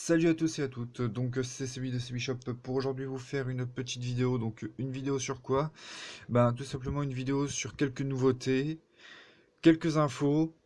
Salut à tous et à toutes, donc c'est Sebi de Sebi Shop pour aujourd'hui vous faire une petite vidéo, donc une vidéo sur quoi? Ben tout simplement une vidéo sur quelques nouveautés, quelques infos,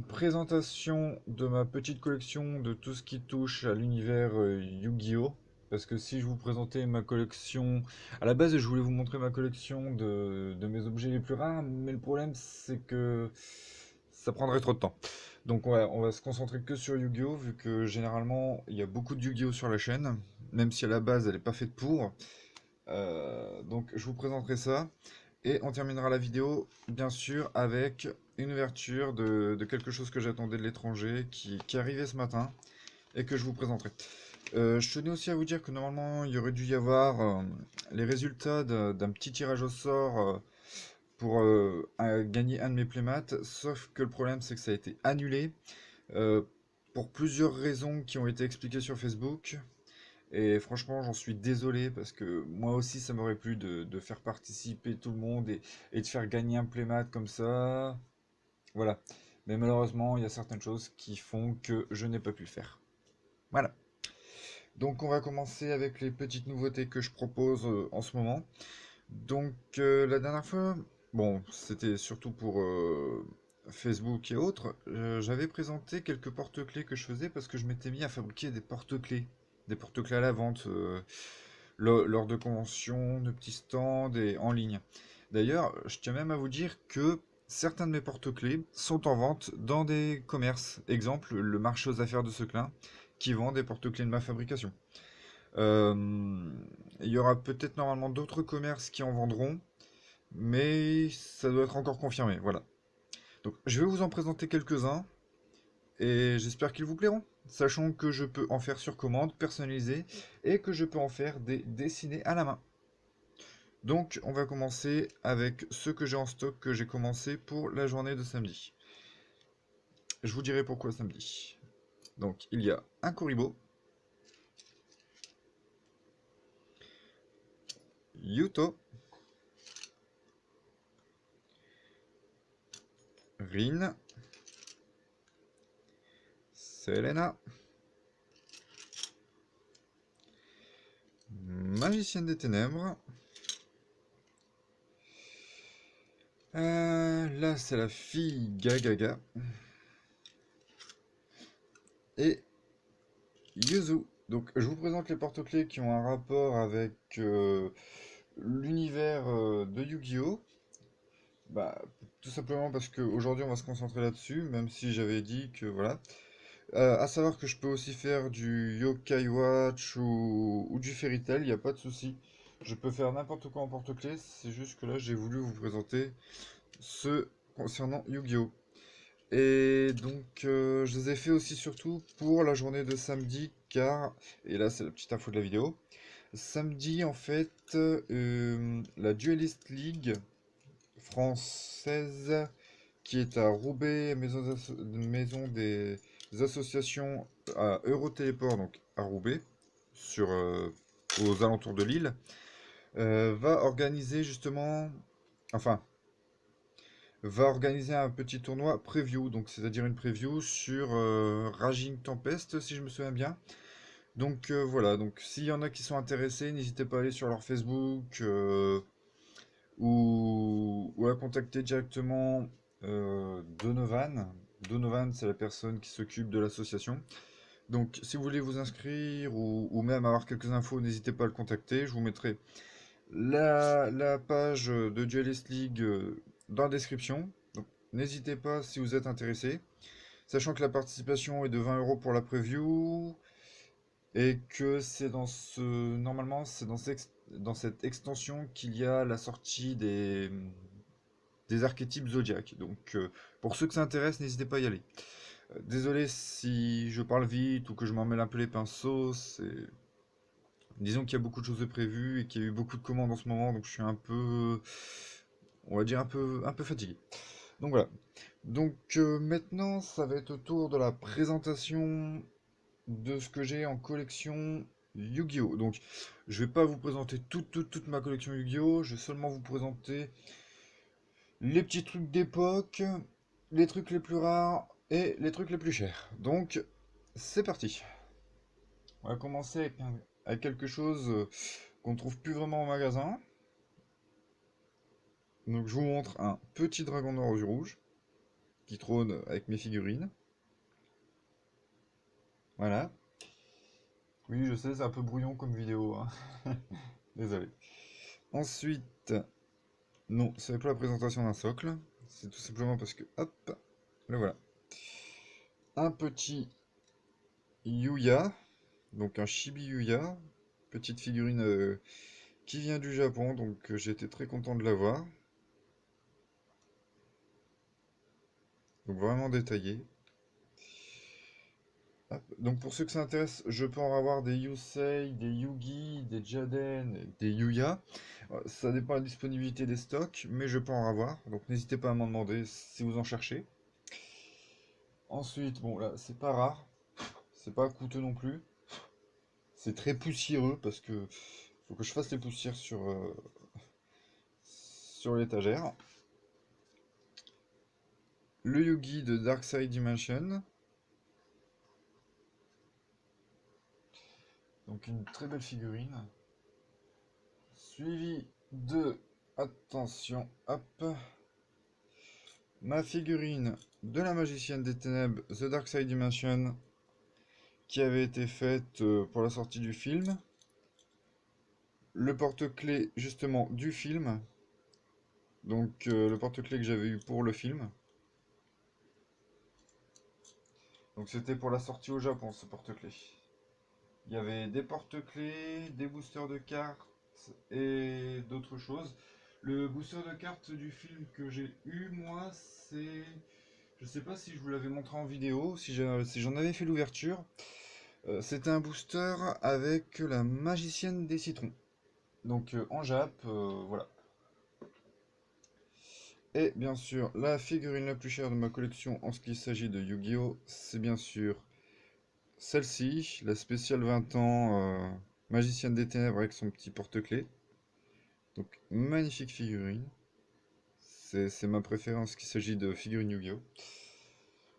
présentation de ma petite collection de tout ce qui touche à l'univers Yu-Gi-Oh! Parce que si je vous présentais ma collection, à la base je voulais vous montrer ma collection de mes objets les plus rares, mais le problème c'est que ça prendrait trop de temps. Donc on va se concentrer que sur Yu-Gi-Oh! Vu que généralement il y a beaucoup de Yu-Gi-Oh! Sur la chaîne, même si à la base elle n'est pas faite pour. Donc je vous présenterai ça. Et on terminera la vidéo, bien sûr, avec une ouverture de quelque chose que j'attendais de l'étranger, qui arrivait ce matin, et que je vous présenterai. Je tenais aussi à vous dire que normalement, il y aurait dû y avoir les résultats d'un petit tirage au sort pour gagner un de mes playmats, sauf que le problème, c'est que ça a été annulé, euh, pour plusieurs raisons qui ont été expliquées sur Facebook. Et franchement, j'en suis désolé parce que moi aussi, ça m'aurait plu de faire participer tout le monde et de faire gagner un playmat comme ça. Voilà. Mais malheureusement, il y a certaines choses qui font que je n'ai pas pu le faire. Voilà. Donc, on va commencer avec les petites nouveautés que je propose en ce moment. Donc, la dernière fois, bon, c'était surtout pour Facebook et autres, j'avais présenté quelques porte-clés que je faisais parce que je m'étais mis à fabriquer des porte-clés à la vente. Lors de conventions, de petits stands et en ligne. D'ailleurs, je tiens même à vous dire que certains de mes porte-clés sont en vente dans des commerces. Exemple, le marché aux affaires de Seclin, qui vend des porte-clés de ma fabrication. Euh, il y aura peut-être normalement d'autres commerces qui en vendront, mais ça doit être encore confirmé. Voilà. Donc, je vais vous en présenter quelques-uns et j'espère qu'ils vous plairont. Sachant que je peux en faire sur commande, personnalisé, et que je peux en faire des dessinés à la main. Donc, on va commencer avec ceux que j'ai en stock que j'ai commencé pour la journée de samedi. Je vous dirai pourquoi samedi. Donc, il y a un Kuribo, Yuto, Rin, Selena, Magicienne des Ténèbres. Là, c'est la fille Gagaga. Et Yuzu. Donc, je vous présente les porte-clés qui ont un rapport avec l'univers de Yu-Gi-Oh! Bah, tout simplement parce qu'aujourd'hui on va se concentrer là-dessus, même si j'avais dit que voilà. À savoir que je peux aussi faire du Yokai Watch ou du Fairy Tail, il n'y a pas de souci. Je peux faire n'importe quoi en porte-clés, c'est juste que là j'ai voulu vous présenter ce concernant Yu-Gi-Oh! Et donc je les ai fait aussi surtout pour la journée de samedi, car, et là c'est la petite info de la vidéo, samedi en fait, la Duelist League française qui est à Roubaix, maison des associations à Eurotéléport, donc à Roubaix, sur, aux alentours de Lille, va organiser justement, enfin, va organiser un petit tournoi preview, donc c'est-à-dire une preview sur Raging Tempest, si je me souviens bien. Donc voilà, donc s'il y en a qui sont intéressés, n'hésitez pas à aller sur leur Facebook ou à contacter directement Donovan. Donovan, c'est la personne qui s'occupe de l'association. Donc, si vous voulez vous inscrire ou même avoir quelques infos, n'hésitez pas à le contacter. Je vous mettrai la page de Duelist League dans la description. Donc, n'hésitez pas si vous êtes intéressé. Sachant que la participation est de 20 € pour la preview et que c'est dans ce. Normalement, c'est dans cette extension qu'il y a la sortie des archétypes zodiaques. Donc, pour ceux que ça intéresse, n'hésitez pas à y aller. Désolé si je parle vite ou que je m'en mêle un peu les pinceaux. Disons qu'il y a beaucoup de choses de prévues et qu'il y a eu beaucoup de commandes en ce moment, donc je suis un peu, on va dire un peu fatigué. Donc voilà. Donc maintenant, ça va être au tour de la présentation de ce que j'ai en collection Yu-Gi-Oh! Donc, je vais pas vous présenter toute ma collection Yu-Gi-Oh! Je vais seulement vous présenter les petits trucs d'époque, les trucs les plus rares et les trucs les plus chers. Donc, c'est parti. On va commencer avec quelque chose qu'on ne trouve plus vraiment au magasin. Donc je vous montre un petit dragon noir aux yeux rouges qui trône avec mes figurines. Voilà. Oui, je sais, c'est un peu brouillon comme vidéo, hein. Désolé. Ensuite, non, c'est pas la présentation d'un socle. C'est tout simplement parce que, hop, le voilà. Un petit Yuya, donc un Chibi Yuya, petite figurine qui vient du Japon, donc j'étais très content de l'avoir. Donc vraiment détaillé. Hop. Donc pour ceux que ça intéresse, je peux en avoir des Yusei, des Yugi, des Jaden, des Yuya. Ça dépend de la disponibilité des stocks, mais je peux en avoir. Donc n'hésitez pas à m'en demander si vous en cherchez. Ensuite, bon là, c'est pas rare, c'est pas coûteux non plus. C'est très poussiéreux parce que faut que je fasse les poussières sur l'étagère. Le Yugi de Dark Side Dimension. Donc une très belle figurine. Suivi de, attention, hop, ma figurine de la magicienne des ténèbres, The Dark Side Dimension, qui avait été faite pour la sortie du film. Le porte-clés justement du film. Donc le porte-clés que j'avais eu pour le film. Donc c'était pour la sortie au Japon, ce porte-clés. Il y avait des porte-clés, des boosters de cartes et d'autres choses. Le booster de cartes du film que j'ai eu, moi, c'est... Je sais pas si je vous l'avais montré en vidéo, si j'en avais fait l'ouverture. C'était un booster avec la magicienne des citrons. Donc en Jap, voilà. Et bien sûr, la figurine la plus chère de ma collection en ce qu'il s'agit de Yu-Gi-Oh! C'est bien sûr celle-ci, la spéciale 20 ans magicienne des ténèbres avec son petit porte-clés. Donc magnifique figurine. C'est ma préférée en ce qu'il s'agit de figurines Yu-Gi-Oh!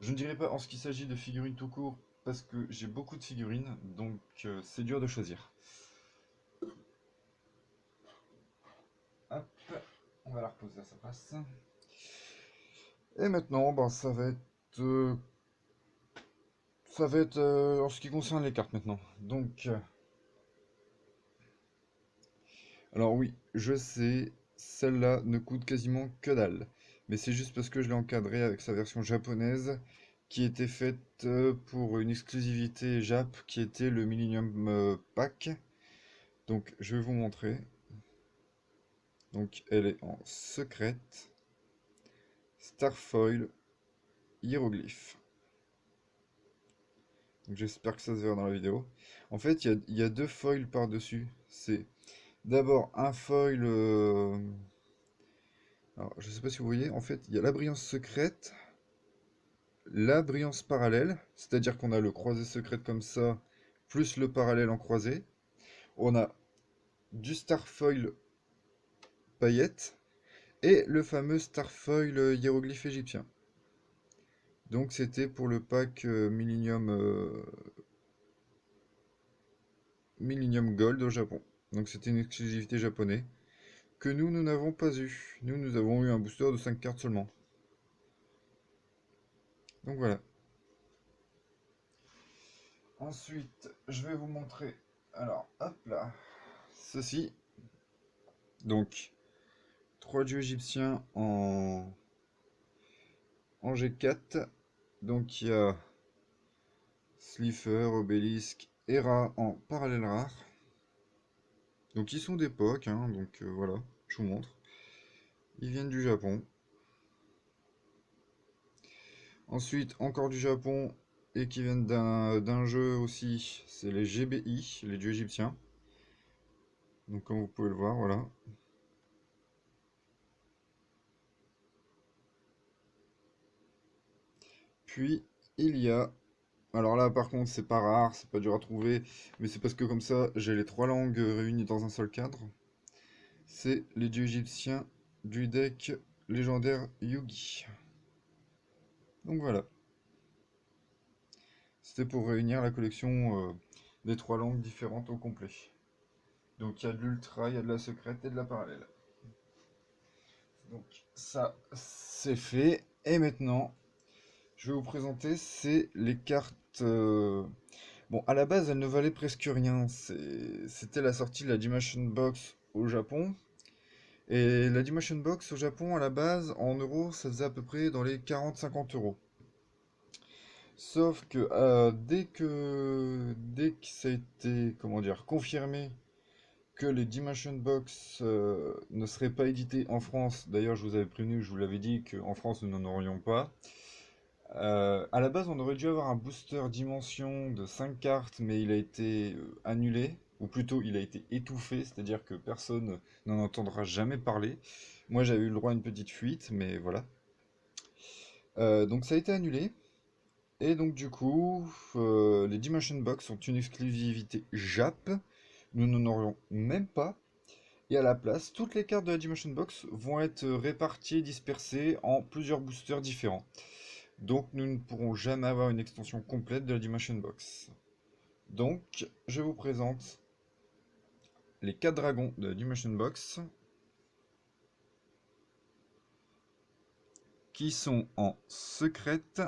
Je ne dirais pas en ce qu'il s'agit de figurines tout court, parce que j'ai beaucoup de figurines, donc c'est dur de choisir. Hop, on va la reposer à sa place. Et maintenant, ben, ça va être en ce qui concerne les cartes maintenant. Donc, alors oui, je sais, celle-là ne coûte quasiment que dalle. Mais c'est juste parce que je l'ai encadrée avec sa version japonaise, qui était faite pour une exclusivité Jap, qui était le Millennium Pack. Donc, je vais vous montrer. Donc, elle est en secrète, Starfoil, hiéroglyphe. Donc, j'espère que ça se verra dans la vidéo. En fait, il y a deux foils par-dessus. C'est d'abord un foil... alors, je sais pas si vous voyez, en fait, il y a la brillance secrète, la brillance parallèle, c'est-à-dire qu'on a le croisé secrète comme ça, plus le parallèle en croisé. On a du Starfoil paillette et le fameux Starfoil hiéroglyphe égyptien. Donc c'était pour le pack Millennium Gold au Japon. Donc c'était une exclusivité japonaise que nous n'avons pas eu. Nous avons eu un booster de 5 cartes seulement. Donc voilà. Ensuite, je vais vous montrer. Alors, hop là. Ceci. Donc, 3 dieux égyptiens en G4. Donc, il y a Slifer, Obélisque et Ra en parallèle rare. Donc, ils sont d'époque. Hein, donc, voilà. Je vous montre. Ils viennent du Japon. Ensuite, encore du Japon et qui viennent d'un jeu aussi. C'est les GBI, les dieux égyptiens. Donc, comme vous pouvez le voir, voilà. Puis, il y a... Alors là, par contre, c'est pas rare, c'est pas dur à trouver, mais c'est parce que comme ça, j'ai les trois langues réunies dans un seul cadre. C'est les dieux égyptiens du deck légendaire Yugi. Donc voilà. C'était pour réunir la collection des 3 langues différentes au complet. Donc il y a de l'ultra, il y a de la secrète et de la parallèle. Donc ça, c'est fait. Et maintenant, je vais vous présenter, c'est les cartes. Bon, à la base, elles ne valaient presque rien. C'était la sortie de la Dimension Box au Japon. Et la Dimension Box au Japon, à la base, en euros, ça faisait à peu près dans les 40-50 euros. Sauf que dès que ça a été, comment dire, confirmé que les Dimension Box ne seraient pas édités en France, d'ailleurs je vous avais prévenu, je vous l'avais dit qu'en France nous n'en aurions pas. À la base on aurait dû avoir un booster Dimension de 5 cartes, mais il a été annulé, ou plutôt il a été étouffé, c'est-à-dire que personne n'en entendra jamais parler. Moi j'avais eu le droit à une petite fuite, mais voilà. Donc ça a été annulé. Et donc du coup, les Dimension Box sont une exclusivité Jap. Nous n'en aurions même pas. Et à la place, toutes les cartes de la Dimension Box vont être réparties et dispersées en plusieurs boosters différents. Donc nous ne pourrons jamais avoir une extension complète de la Dimension Box. Donc je vous présente les 4 dragons de la Dimension Box qui sont en secrète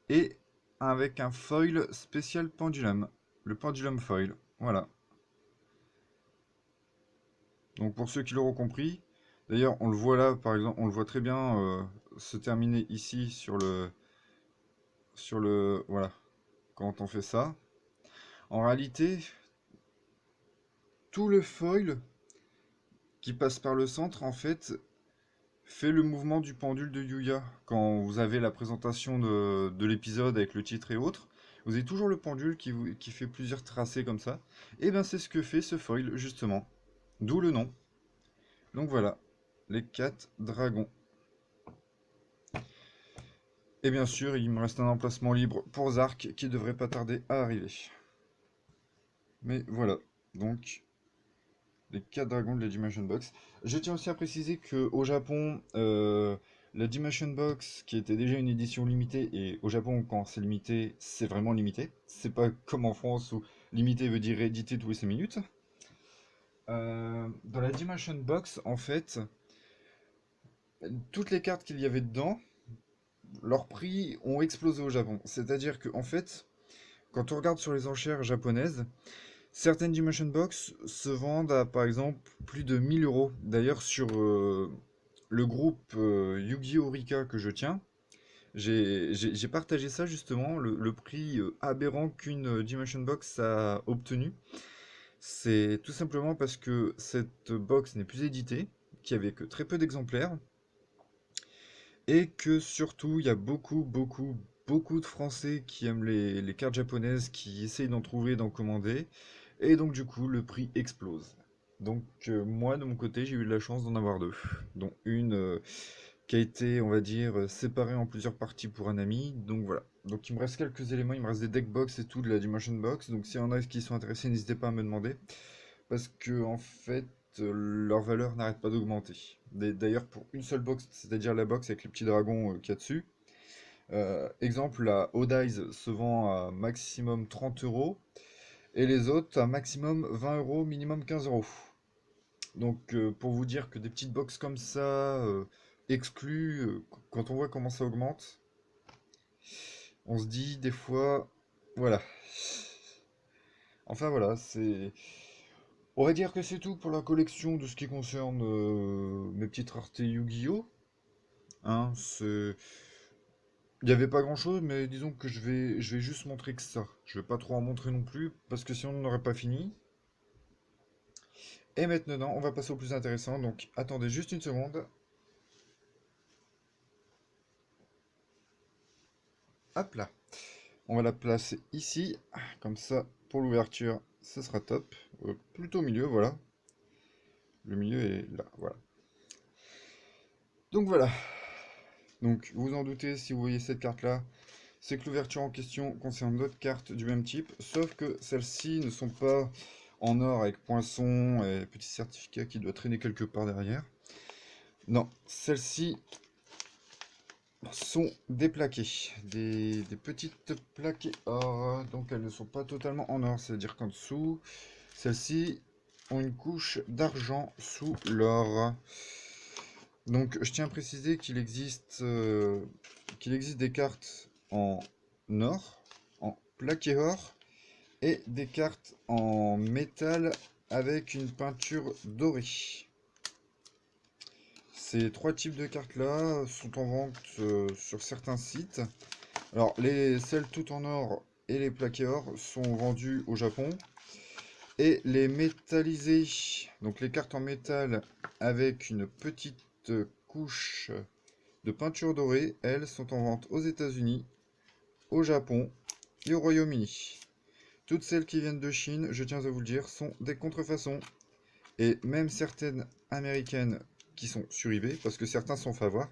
et avec un foil spécial pendulum. Le pendulum foil, voilà. Donc pour ceux qui l'auront compris, d'ailleurs on le voit là par exemple, on le voit très bien se terminer ici voilà, quand on fait ça. En réalité, tout le foil qui passe par le centre en fait fait le mouvement du pendule de Yuya. Quand vous avez la présentation de l'épisode avec le titre et autres, vous avez toujours le pendule qui fait plusieurs tracés comme ça. Et bien c'est ce que fait ce foil justement. D'où le nom. Donc voilà, les 4 dragons. Et bien sûr, il me reste un emplacement libre pour Zark qui devrait pas tarder à arriver. Mais voilà, donc les 4 dragons de la Dimension Box. Je tiens aussi à préciser qu'au Japon, la Dimension Box, qui était déjà une édition limitée, et au Japon, quand c'est limité, c'est vraiment limité. C'est pas comme en France où limité veut dire édité tous les 5 minutes. Dans la Dimension Box, en fait, toutes les cartes qu'il y avait dedans, leurs prix ont explosé au Japon. C'est-à-dire que, en fait, quand on regarde sur les enchères japonaises, certaines Dimension Box se vendent à par exemple plus de 1000 euros. D'ailleurs, sur le groupe Yu-Gi-Oh! Rika que je tiens, j'ai partagé ça justement, le prix aberrant qu'une Dimension Box a obtenu. C'est tout simplement parce que cette box n'est plus éditée, qu'il n'y avait que très peu d'exemplaires, et que surtout il y a beaucoup de Français qui aiment les cartes japonaises, qui essayent d'en trouver, d'en commander, et donc du coup le prix explose. Donc moi de mon côté j'ai eu de la chance d'en avoir 2, dont une qui a été on va dire séparée en plusieurs parties pour un ami, donc voilà. Donc il me reste quelques éléments, il me reste des deck box et tout de la Dimension Box, donc s'il y en a qui sont intéressés n'hésitez pas à me demander, parce que en fait leur valeur n'arrête pas d'augmenter. D'ailleurs pour une seule box, c'est-à-dire la box avec les petits dragons qu'il y a dessus, exemple la Odize se vend à maximum 30 euros, et les autres à maximum 20 euros, minimum 15 euros. Donc pour vous dire que des petites box comme ça, exclues, quand on voit comment ça augmente, on se dit des fois, voilà. Enfin voilà, c'est... On va dire que c'est tout pour la collection de ce qui concerne mes petites raretés Yu-Gi-Oh! Hein, c'est... Il n'y avait pas grand-chose, mais disons que je vais juste montrer que ça. Je vais pas trop en montrer non plus, parce que sinon on n'aurait pas fini. Et maintenant, on va passer au plus intéressant, donc attendez juste une seconde. Hop là. On va la placer ici, comme ça, pour l'ouverture, ce sera top. Plutôt au milieu, voilà. Le milieu est là, voilà. Donc voilà. Donc, vous en doutez, si vous voyez cette carte-là, c'est que l'ouverture en question concerne d'autres cartes du même type, sauf que celles-ci ne sont pas en or avec poinçon et petit certificat qui doit traîner quelque part derrière. Non, celle-ci sont déplaquées. Des petites plaquées or. Donc elles ne sont pas totalement en or. C'est-à-dire qu'en dessous, celles-ci ont une couche d'argent sous l'or. Donc je tiens à préciser qu'il existe des cartes en or, en plaqué or, et des cartes en métal avec une peinture dorée. Ces trois types de cartes-là sont en vente sur certains sites. Alors, celles toutes en or et les plaqués or sont vendues au Japon. Et les métallisées, donc les cartes en métal avec une petite couche de peinture dorée, elles sont en vente aux États-Unis, au Japon et au Royaume-Uni. Toutes celles qui viennent de Chine, je tiens à vous le dire, sont des contrefaçons. Et même certaines américaines qui sont sur eBay, parce que certains sont favoris,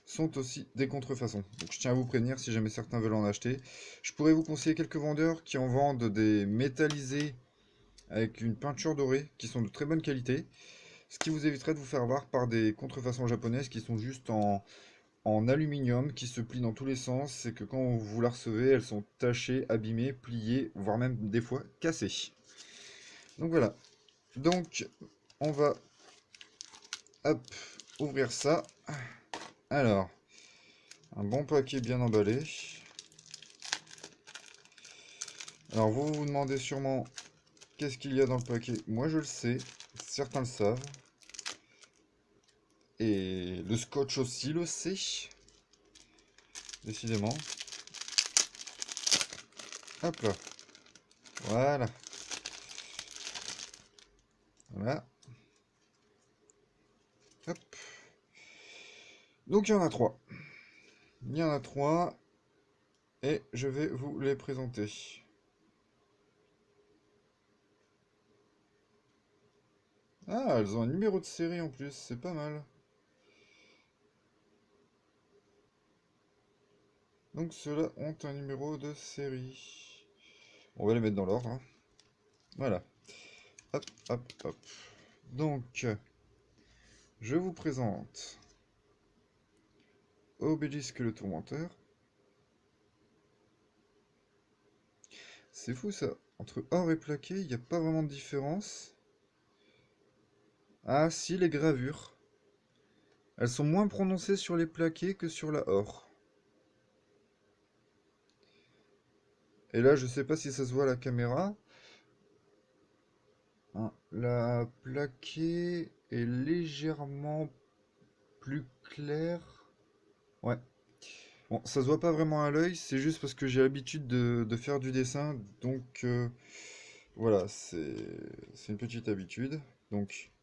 sont aussi des contrefaçons. Donc je tiens à vous prévenir si jamais certains veulent en acheter. Je pourrais vous conseiller quelques vendeurs qui en vendent des métallisés avec une peinture dorée, qui sont de très bonne qualité, ce qui vous éviterait de vous faire avoir par des contrefaçons japonaises qui sont juste en aluminium, qui se plient dans tous les sens, c'est que quand vous la recevez, elles sont tachées, abîmées, pliées, voire même des fois cassées. Donc voilà. Donc on va hop, ouvrir ça. Alors, un bon paquet bien emballé. Alors vous vous demandez sûrement qu'est-ce qu'il y a dans le paquet. Moi je le sais, certains le savent. Et le scotch aussi le sait. Décidément. Hop là. Voilà. Voilà. Hop. Donc il y en a trois. Il y en a trois. Et je vais vous les présenter. Ah, elles ont un numéro de série en plus, c'est pas mal. Donc ceux-là ont un numéro de série. On va les mettre dans l'ordre, hein. Voilà. Hop, hop, hop. Donc, je vous présente Obélisque le Tourmenteur. C'est fou ça. Entre or et plaqué, il n'y a pas vraiment de différence. Ah si, les gravures. Elles sont moins prononcées sur les plaqués que sur la or. Et là, je sais pas si ça se voit à la caméra. Hein, la plaquée est légèrement plus claire. Ouais. Bon, ça se voit pas vraiment à l'œil, c'est juste parce que j'ai l'habitude de faire du dessin. Donc voilà, c'est une petite habitude. Donc,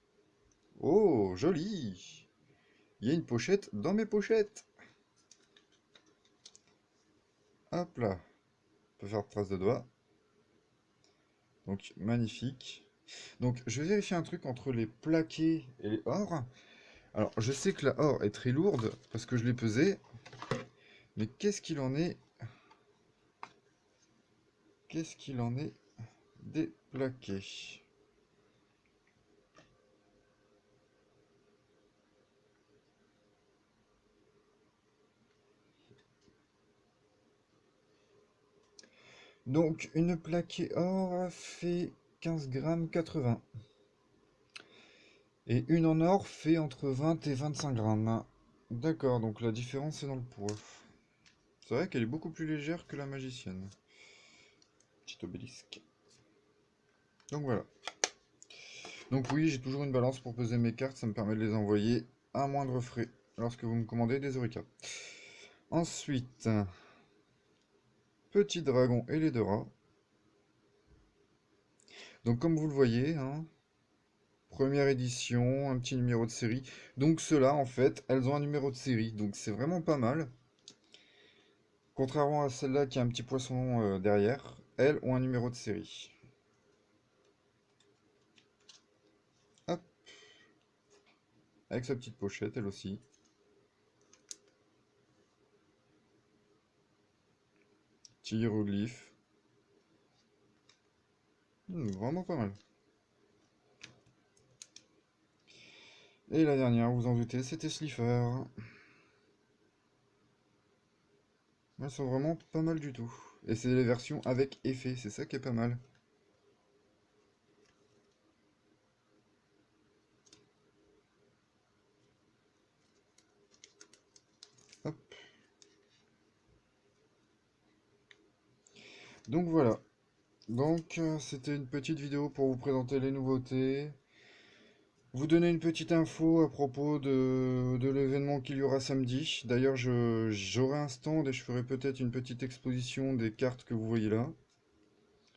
oh, joli! Il y a une pochette dans mes pochettes. Hop là. On peut faire trace de doigt. Donc, magnifique. Donc, je vais vérifier un truc entre les plaqués et les ors. Alors, je sais que la or est très lourde parce que je l'ai pesée. Mais qu'est-ce qu'il en est? Qu'est-ce qu'il en est des plaqués? Donc, une plaquée or fait 15 grammes 80. Et une en or fait entre 20 et 25 grammes. D'accord, donc la différence est dans le poids. C'est vrai qu'elle est beaucoup plus légère que la magicienne. Petit obélisque. Donc voilà. Donc oui, j'ai toujours une balance pour peser mes cartes, ça me permet de les envoyer à moindre frais lorsque vous me commandez des Eureka. Ensuite, petit dragon et les deux rats. Donc comme vous le voyez, hein, première édition, un petit numéro de série. Donc ceux-là, en fait, elles ont un numéro de série, donc c'est vraiment pas mal. Contrairement à celle-là qui a un petit poisson derrière, elles ont un numéro de série. Hop, avec sa petite pochette, elle aussi. Petit hiéroglyphe. Vraiment pas mal. Et la dernière, vous en doutez, c'était Slifer. Elles sont vraiment pas mal du tout. Et c'est les versions avec effet, c'est ça qui est pas mal. Hop. Donc voilà. Donc c'était une petite vidéo pour vous présenter les nouveautés. Vous donner une petite info à propos de l'événement qu'il y aura samedi. D'ailleurs, j'aurai un stand et je ferai peut-être une petite exposition des cartes que vous voyez là.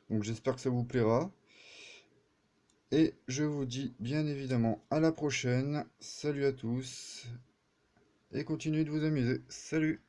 Donc j'espère que ça vous plaira. Et je vous dis bien évidemment à la prochaine. Salut à tous et continuez de vous amuser. Salut!